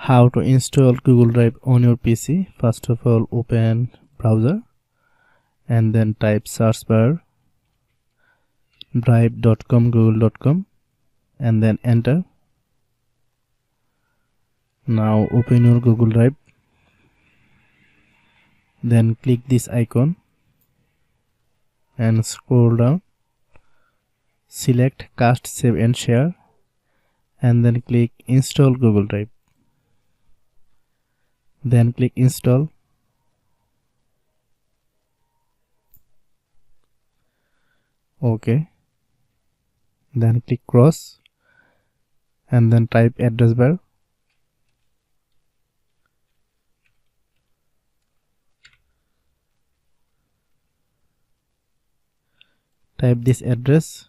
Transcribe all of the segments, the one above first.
How to install Google Drive on your PC. First of all, open browser and then type search bar drive.com google.com and then enter. Now open your Google Drive, then click this icon and scroll down, select cast, save and share, and then click install Google Drive, then click install. Okay, then click cross and then type address bar, type this address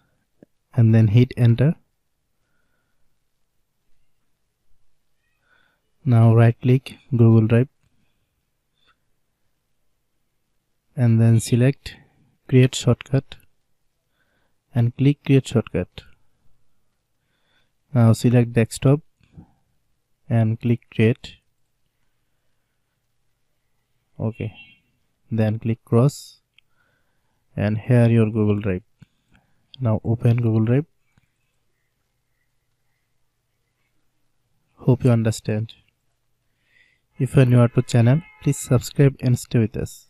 and then hit enter. Now right click Google Drive and then select create shortcut and click create shortcut. Now select desktop and click create. Okay, then click cross and here your Google Drive. Now open Google Drive. Hope you understand. If you are new to channel, please subscribe and stay with us.